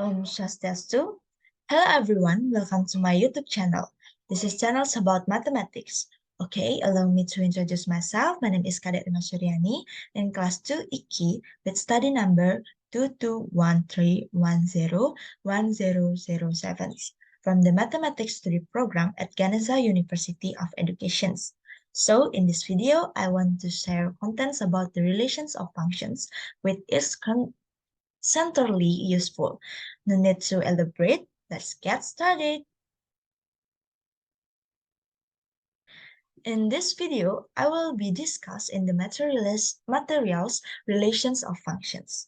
Om Swastiastu. Hello everyone, welcome to my YouTube channel. This is channels about mathematics. Okay, allow me to introduce myself. My name is Kadek Rima Suryani in class 2 IKI with study number 2213101007 from the Mathematics Study Program at Ganesha University of Education. So in this video, I want to share contents about the relations of functions with its centrally useful. No need to elaborate. Let's get started. In this video, I will be discussing the materials relations of functions.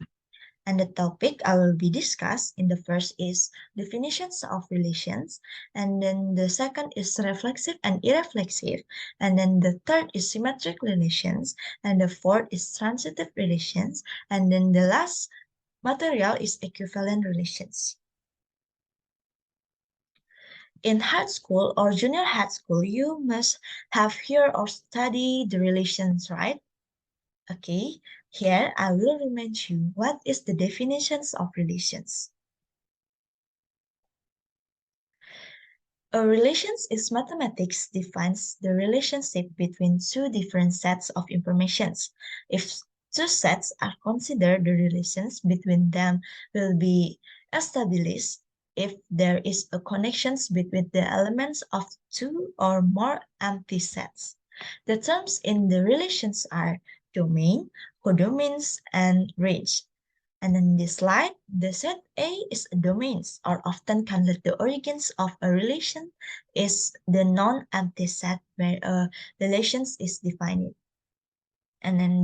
And the topic I will be discussing in the first is definitions of relations, and then the second is reflexive and irreflexive, and then the third is symmetric relations, and the fourth is transitive relations, and then the last material is equivalent relations. In high school or junior high school, you must have heard or study the relations, right? Okay, here I will remind you what is the definitions of relations. A relations is mathematics defines the relationship between two different sets of informations. If two sets are considered, the relations between them will be established if there is a connection between the elements of two or more empty sets. The terms in the relations are domain, codomains, and range. And in this slide, the set A is domains, or often called the origins of a relation, is the non-empty set where a relation is defined. And then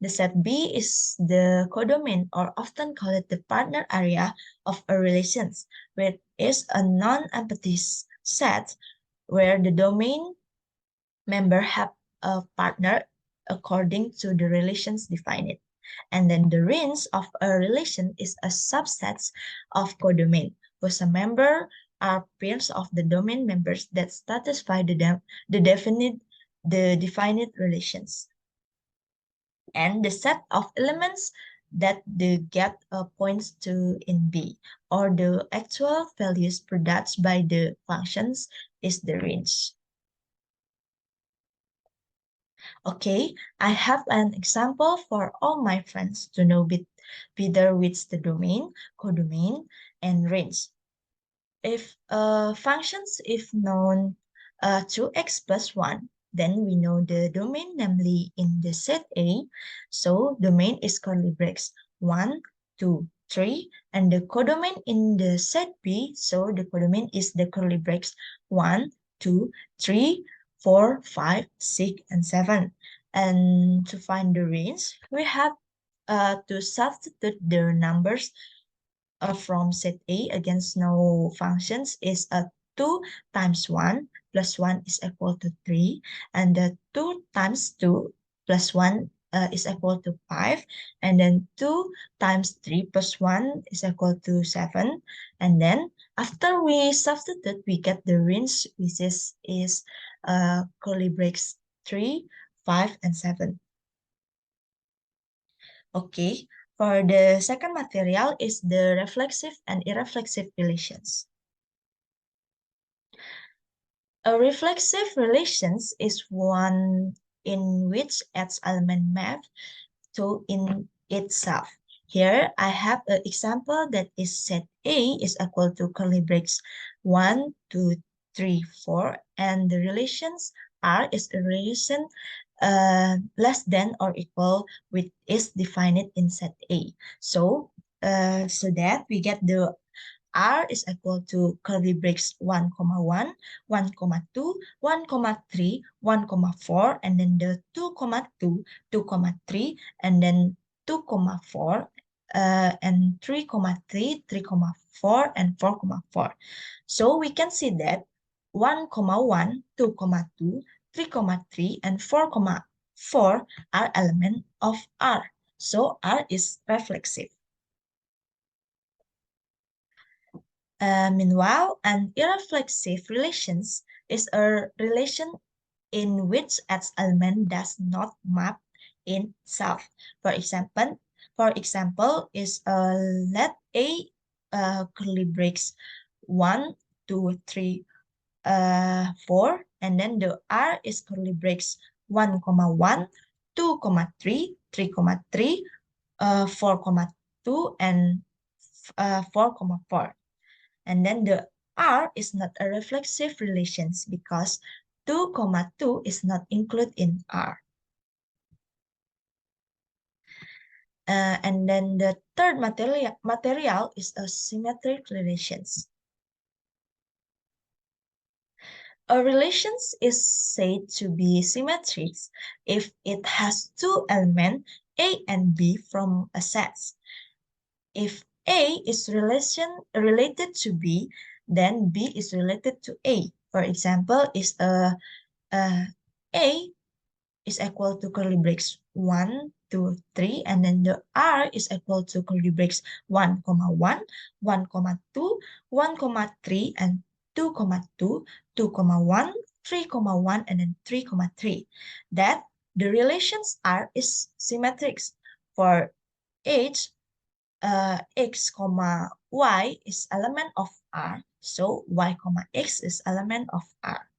the set B is the codomain, or often called the partner area of a relation, which is a non-empty set where the domain member have a partner according to the relations defined. And then the range of a relation is a subset of codomain, whose member are pairs of the domain members that satisfy the defined relations. And the set of elements that they get points to in B, or the actual values produced by the functions, is the range. Okay, I have an example for all my friends to know better which the domain, codomain, and range. If functions if known to x plus 1, then we know the domain, namely in the set A. So domain is curly brackets 1, 2, 3, and the codomain in the set B. So the codomain is the curly brackets 1, 2, 3, 4, 5, 6, and 7. And to find the range, we have to substitute the numbers from set A against no functions is 2 times 1 plus 1 is equal to 3, and 2 times 2 plus 1 is equal to 5, and then 2 times 3 plus 1 is equal to 7, and then after we substitute, we get the range, which is curly brackets 3, 5, and 7. Okay, for the second material is the reflexive and irreflexive relations. A reflexive relations is one in which its element map to in itself. Here I have an example that is set A is equal to curly brackets 1, 2, 3, 4, and the relations R is a relation less than or equal with is defined in set A. So that we get the R is equal to curly brackets 1, 1, 1, 2, 1, 3, 1, 4, and then the 2, 2, 2, 3, and then 2, 4, and 3, 3, 3, 4, and 4, 4. So we can see that 1, 1, 2, 2, 3, 3, and 4, 4 are elements of R. So R is reflexive. Meanwhile, an irreflexive relations is a relation in which its element does not map in itself. For example, is let A curly braces 1, 2, 3, 4, and then the R is curly braces 1, 1, 2, 3, 3, 3, 4, 2, and 4, 4. And then the R is not a reflexive relations because 2, 2 is not included in R. And then the third material is a symmetric relations. A relation is said to be symmetric if it has two elements, A and B, from a set. If A is related to B, then B is related to A. For example, A is equal to curly braces 1, 2, 3, and then the R is equal to curly braces 1, 1, 1, 2, 1, 3, and 2, 2, 2, 1, 3, 1, and then 3, 3. That the relations R is symmetric for H, X, Y is element of R, so Y, X is element of R.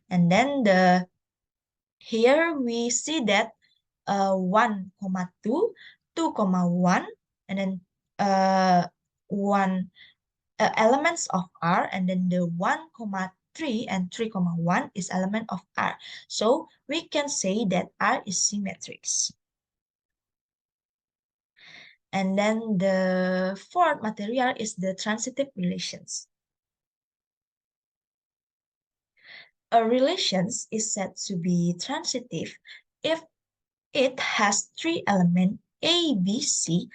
And then here we see that 1, 2, 2, 1, and then 1 elements of R, and then the 1, 3 and 3, 1 is element of R. So we can say that R is symmetric. And then the fourth material is the transitive relations. A relation is said to be transitive if it has three elements A, B, C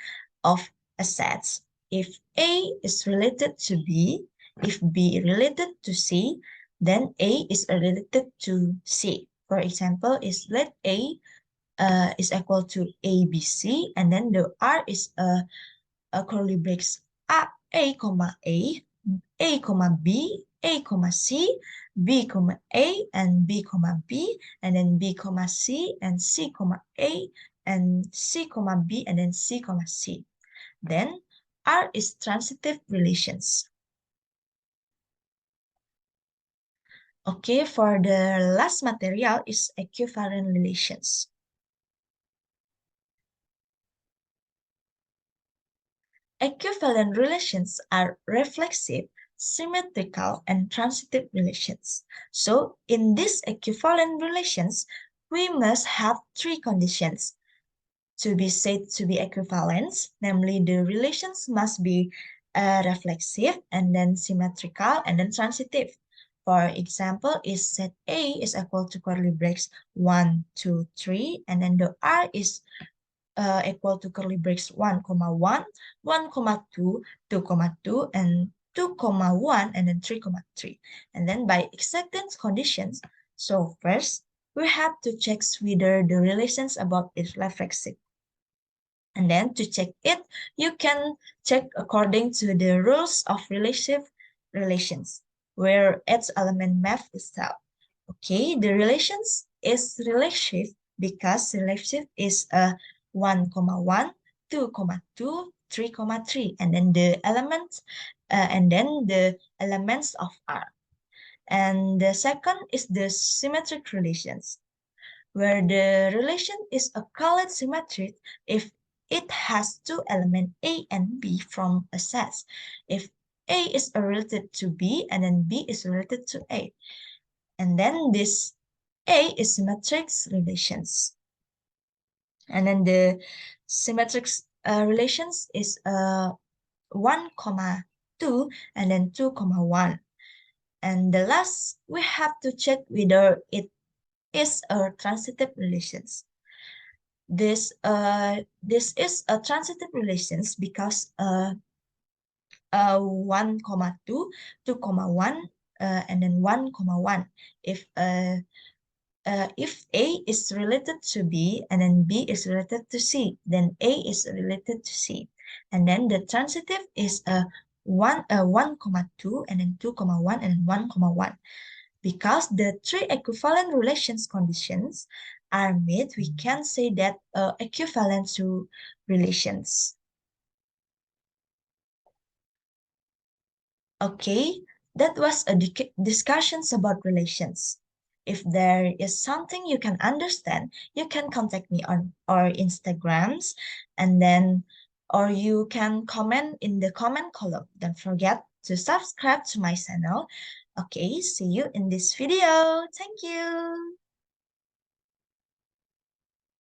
of a set. If A is related to B, if B is related to C, then A is related to C. For example, let A is equal to ABC, and then the R is a curly braces A, comma A, comma B, A, comma C, B, comma A, and B, comma B, and then B, comma C, and C, comma A, and C, comma B, and then C, comma C. Then R is transitive relations. Okay, for the last material is equivalent relations. Equivalent relations are reflexive, symmetrical, and transitive relations. So in these equivalent relations, we must have three conditions to be said to be equivalent, namely the relations must be reflexive, and then symmetrical, and then transitive. For example, is set A is equal to curly braces 1, 2, 3, and then the R is equal to curly braces 1, 1, 1, 2, 2, 2, and 2, 1, and then 3, 3. And then by acceptance conditions, so first, we have to check whether the relations about is reflexive. And then to check it, you can check according to the rules of relative relations, where its element map itself. Okay, the relations is relative because relative is a 1, 1, 2, 2, 3, 3, and then the elements, of R. And the second is the symmetric relations, where the relation is a Collett symmetric if it has two elements A and B from a set. If A is related to B and then B is related to A. And then this A is symmetric relations. And then the symmetric relations is 1, 2, and then 2, 1. And the last, we have to check whether it is a transitive relations. This is a transitive relations because 1, 2, 2, 1, and then 1, 1. If A is related to B and then B is related to C, then A is related to C. And then the transitive is 1, 2, and then 2, 1, and 1, 1. Because the three equivalent relations conditions are met, we can say that equivalent to relations. Okay, that was a discussions about relations. If there is something you can understand, you can contact me on our Instagrams and then or you can comment in the comment column. Don't forget to subscribe to my channel. Okay, see you in this video. Thank you.